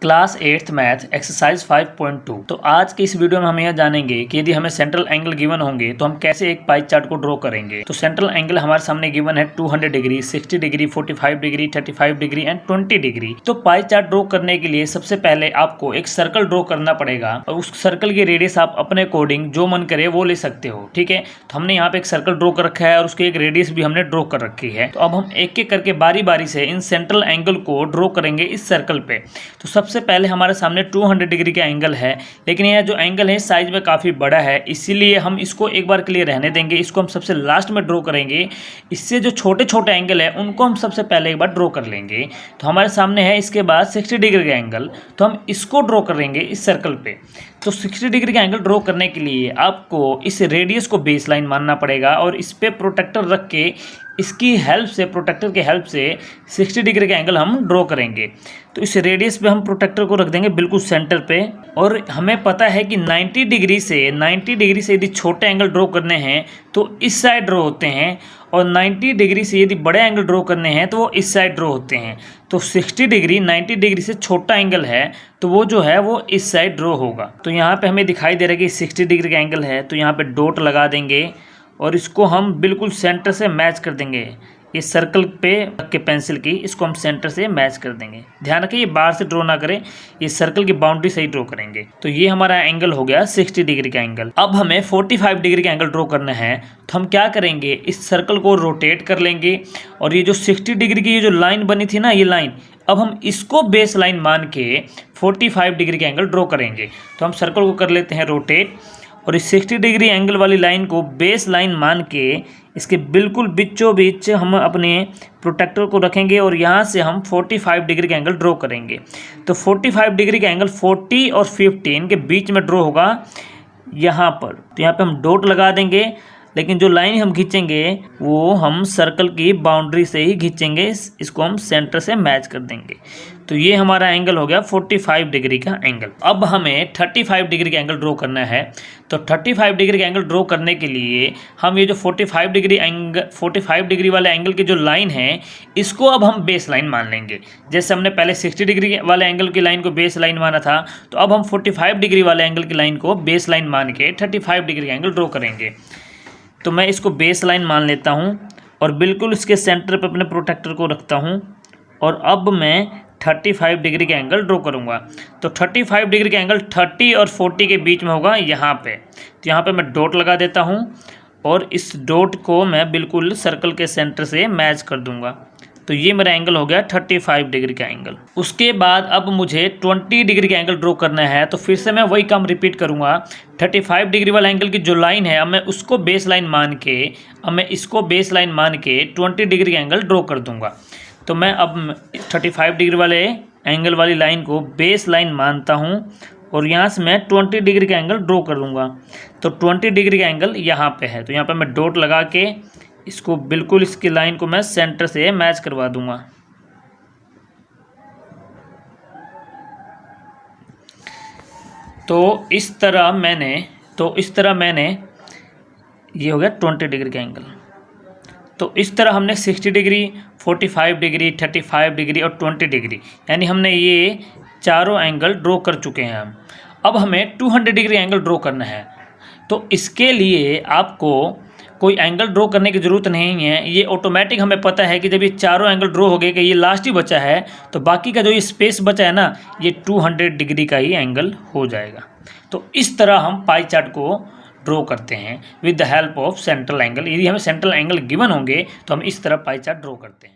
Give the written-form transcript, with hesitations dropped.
Class 8th math exercise 5.2। तो आज के इस वीडियो में हम यह जानेंगे कि यदि हमें सेंट्रल एंगल गिवन होंगे तो हम कैसे एक पाई चार्ट को ड्रॉ करेंगे। तो सेंट्रल एंगल हमारे सामने गिवन है 200 degree, 60 degree, 45 degree, 35 degree and 20 degree. तो पाई चार्ट ड्रॉ करने के लिए सबसे पहले आपको एक सर्कल ड्रॉ करना पड़ेगा और उस सर्कल की रेडियस आप अपने अकॉर्डिंग जो मन करे वो ले सकते हो। ठीक है, तो हमने यहाँ पे एक सर्कल ड्रॉ कर रखा है और उसकी एक रेडियस भी हमने ड्रॉ कर रखी है। तो अब हम एक एक करके बारी बारी से इन सेंट्रल एंगल को ड्रॉ करेंगे इस सर्कल पे। तो सबसे पहले हमारे सामने 200 डिग्री का एंगल है, लेकिन यह जो एंगल है साइज में काफ़ी बड़ा है, इसीलिए हम इसको एक बार के लिए रहने देंगे। इसको हम सबसे लास्ट में ड्रॉ करेंगे। इससे जो छोटे छोटे एंगल है उनको हम सबसे पहले एक बार ड्रॉ कर लेंगे। तो हमारे सामने है इसके बाद 60 डिग्री का एंगल, तो हम इसको ड्रॉ करेंगे इस सर्कल पे। तो 60 डिग्री का एंगल ड्रॉ करने के लिए आपको इस रेडियस को बेस लाइन मानना पड़ेगा और इस पे प्रोटेक्टर रख के इसकी हेल्प से, प्रोटेक्टर की हेल्प से 60 डिग्री का एंगल हम ड्रॉ करेंगे। तो इस रेडियस पे हम प्रोटेक्टर को रख देंगे बिल्कुल सेंटर पे। और हमें पता है कि 90 डिग्री से यदि छोटे एंगल ड्रॉ करने हैं तो इस साइड ड्रॉ होते हैं, और 90 डिग्री से यदि बड़े एंगल ड्रॉ करने हैं तो वो इस साइड ड्रॉ होते हैं। तो 60 डिग्री 90 डिग्री से छोटा एंगल है तो वो जो है वो इस साइड ड्रॉ होगा। तो यहाँ पे हमें दिखाई दे रहा है कि 60 डिग्री का एंगल है, तो यहाँ पे डॉट लगा देंगे और इसको हम बिल्कुल सेंटर से मैच कर देंगे। ये सर्कल पे रख के पेंसिल की इसको हम सेंटर से मैच कर देंगे। ध्यान रखें ये बाहर से ड्रॉ ना करें, ये सर्कल की बाउंड्री से ही ड्रॉ करेंगे। तो ये हमारा एंगल हो गया 60 डिग्री का एंगल। अब हमें 45 डिग्री का एंगल ड्रॉ करना है, तो हम क्या करेंगे, इस सर्कल को रोटेट कर लेंगे और ये जो 60 डिग्री की ये जो लाइन बनी थी ना, ये लाइन, अब हम इसको बेस लाइन मान के 45 डिग्री का एंगल ड्रॉ करेंगे। तो हम सर्कल को कर लेते हैं रोटेट और इस 60 डिग्री एंगल वाली लाइन को बेस लाइन मान के इसके बिल्कुल बीचों बीच हम अपने प्रोटेक्टर को रखेंगे और यहाँ से हम 45 डिग्री का एंगल ड्रॉ करेंगे। तो 45 डिग्री का एंगल 40 और 50 इनके बीच में ड्रॉ होगा यहाँ पर। तो यहाँ पे हम डॉट लगा देंगे, लेकिन जो लाइन हम खींचेंगे वो हम सर्कल की बाउंड्री से ही खींचेंगे, इसको हम सेंटर से मैच कर देंगे। तो ये हमारा एंगल हो गया 45 डिग्री का एंगल। अब हमें 35 डिग्री का एंगल ड्रॉ करना है। तो 35 डिग्री का एंगल ड्रॉ करने के लिए हम ये जो 45 डिग्री वाले एंगल की जो लाइन है इसको अब हम बेस लाइन मान लेंगे। जैसे हमने पहले 60 डिग्री वाले एंगल की लाइन को बेस लाइन माना था, तो अब हम 45 डिग्री वाले एंगल की लाइन को बेस लाइन मान के 35 डिग्री का एंगल ड्रॉ करेंगे। तो मैं इसको बेस लाइन मान लेता हूँ और बिल्कुल इसके सेंटर पर अपने प्रोटेक्टर को रखता हूँ और अब मैं 35 डिग्री का एंगल ड्रॉ करूँगा। तो 35 डिग्री का एंगल 30 और 40 के बीच में होगा यहाँ पे। तो यहाँ पे मैं डॉट लगा देता हूँ और इस डॉट को मैं बिल्कुल सर्कल के सेंटर से मैच कर दूँगा। तो ये मेरा एंगल हो गया 35 डिग्री का एंगल। उसके बाद अब मुझे 20 डिग्री का एंगल ड्रॉ करना है। तो फिर से मैं वही काम रिपीट करूँगा। 35 डिग्री वाला एंगल की जो लाइन है अब मैं उसको बेस लाइन मान के, अब मैं इसको बेस लाइन मान के 20 डिग्री का एंगल ड्रॉ कर दूँगा। तो मैं अब 35 डिग्री वाले एंगल वाली लाइन को बेस लाइन मानता हूँ और यहाँ से मैं 20 डिग्री का एंगल ड्रॉ कर दूँगा। तो 20 डिग्री का एंगल यहाँ पे है, तो यहाँ पे मैं डॉट लगा के इसको बिल्कुल इसकी लाइन को मैं सेंटर से मैच करवा दूँगा। तो इस तरह मैंने ये हो गया 20 डिग्री का एंगल। तो इस तरह हमने 60 डिग्री, 45 डिग्री, 35 डिग्री और 20 डिग्री, यानी हमने ये चारों एंगल ड्रॉ कर चुके हैं हम। अब हमें 200 डिग्री एंगल ड्रॉ करना है। तो इसके लिए आपको कोई एंगल ड्रॉ करने की ज़रूरत नहीं है, ये ऑटोमेटिक हमें पता है कि जब ये चारों एंगल ड्रॉ हो गए कि ये लास्ट ही बचा है, तो बाकी का जो ये स्पेस बचा है ना, ये 200 डिग्री का ही एंगल हो जाएगा। तो इस तरह हम पाई चार्ट को ड्रॉ करते हैं with the help of central angle. यदि हमें सेंट्रल एंगल गिवन होंगे तो हम इस तरह पाई चार्ट ड्रॉ करते हैं।